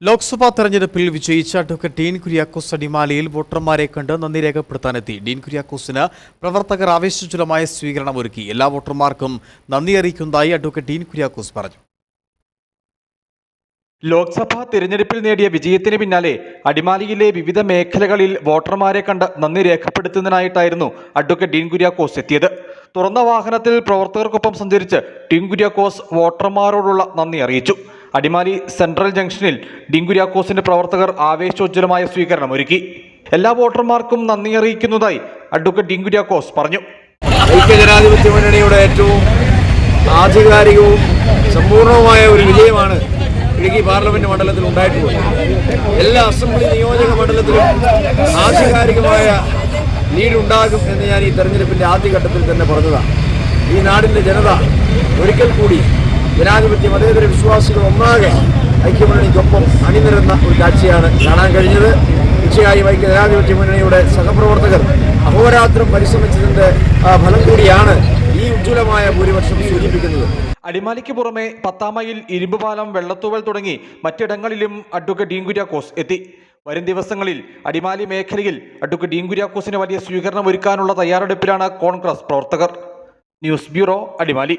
ലോക്സഭാ തെരഞ്ഞെടുപ്പിൽ വിജയിച്ച അഡ്വക്കേറ്റ് ഡീൻ കുര്യാക്കോസ് അടിമാലിയിൽ വോട്ടർമാരെ കണ്ട് നന്ദി രേഖപ്പെടുത്താനെത്തി. ഡീൻ കുര്യാക്കോസിന് പ്രവർത്തകർ ആവേശോജ്വലമായ സ്വീകരണമൊരുക്കി. എല്ലാ വോട്ടർമാർക്കും നന്ദി അറിയിക്കുന്നതായി അഡ്വക്കേറ്റ് ഡീൻ കുര്യാക്കോസ് പറഞ്ഞു. ലോക്സഭാ തിരഞ്ഞെടുപ്പിൽ നേടിയ വിജയത്തിന് പിന്നാലെ അടിമാലിയിലെ വിവിധ മേഖലകളിൽ വോട്ടർമാരെ കണ്ട് നന്ദി രേഖപ്പെടുത്തുന്നതിനായിട്ടായിരുന്നു അഡ്വക്കേറ്റ് ഡീൻ കുര്യാക്കോസ് എത്തിയത്. തുറന്ന വാഹനത്തിൽ പ്രവർത്തകർക്കൊപ്പം സഞ്ചരിച്ച് ഡീൻ കുര്യാക്കോസ് വോട്ടർമാരോടുള്ള നന്ദി അറിയിച്ചു. അടിമാലി സെൻട്രൽ ജംഗ്ഷനിൽ ഡീൻ കുര്യാക്കോസിന്റെ പ്രവർത്തകർ ആവേശോജ്വലമായ സ്വീകരണം ഒരുക്കി. എല്ലാ വോട്ടർമാർക്കും നന്ദി അറിയിക്കുന്നതായി അഡ്വക്കേറ്റ് ഡീൻ കുര്യാക്കോസ് പറഞ്ഞു. ഐക്യജനാധിപത്യ മുന്നണിയുടെ ഏറ്റവും ആധികാരികവും സമ്പൂർണവുമായ ഒരു വിജയമാണ് ഇടുക്കി പാർലമെന്റ് മണ്ഡലത്തിൽ ഉണ്ടായിട്ടുള്ളത്. എല്ലാ അസംബ്ലി നിയോജക മണ്ഡലത്തിലും ആധികാരികമായ ലീഡുണ്ടാകും എന്ന് ഞാൻ ഈ തെരഞ്ഞെടുപ്പിന്റെ ആദ്യഘട്ടത്തിൽ തന്നെ പറഞ്ഞതാണ്. ഈ നാടിന്റെ ജനത ഒരിക്കൽ കൂടി ജനാധിപത്യ മതേതര വിശ്വാസികൾ ഒന്നാകെ ഐക്യമുന്നണിക്കൊപ്പം അണിനിരുന്ന ഒരു കാഴ്ചയാണ് കാണാൻ കഴിഞ്ഞത്. തീർച്ചയായും ഐക്യ ജനാധിപത്യ മുന്നണിയുടെ സഹപ്രവർത്തകർ അഹോരാത്രം പരിശ്രമിച്ചതിന്റെ ഫലം കൂടിയാണ് ഈ ഉജ്ജ്വലമായ ഭൂരിപക്ഷം സൂചിപ്പിക്കുന്നത്. അടിമാലിക്ക് പുറമെ 10 മൈൽ ഇരുമ്പുപാലം, വെള്ളത്തൂവൽ തുടങ്ങി മറ്റിടങ്ങളിലും അഡ്വക്കേറ്റ് ഡീൻ കുര്യാക്കോസ് എത്തി. വരും ദിവസങ്ങളിൽ അടിമാലി മേഖലയിൽ അഡ്വക്കേറ്റ് ഡീൻ കുര്യാക്കോസിന് വലിയ സ്വീകരണം ഒരുക്കാനുള്ള തയ്യാറെടുപ്പിലാണ് കോൺഗ്രസ് പ്രവർത്തകർ. News bureau, Adimali.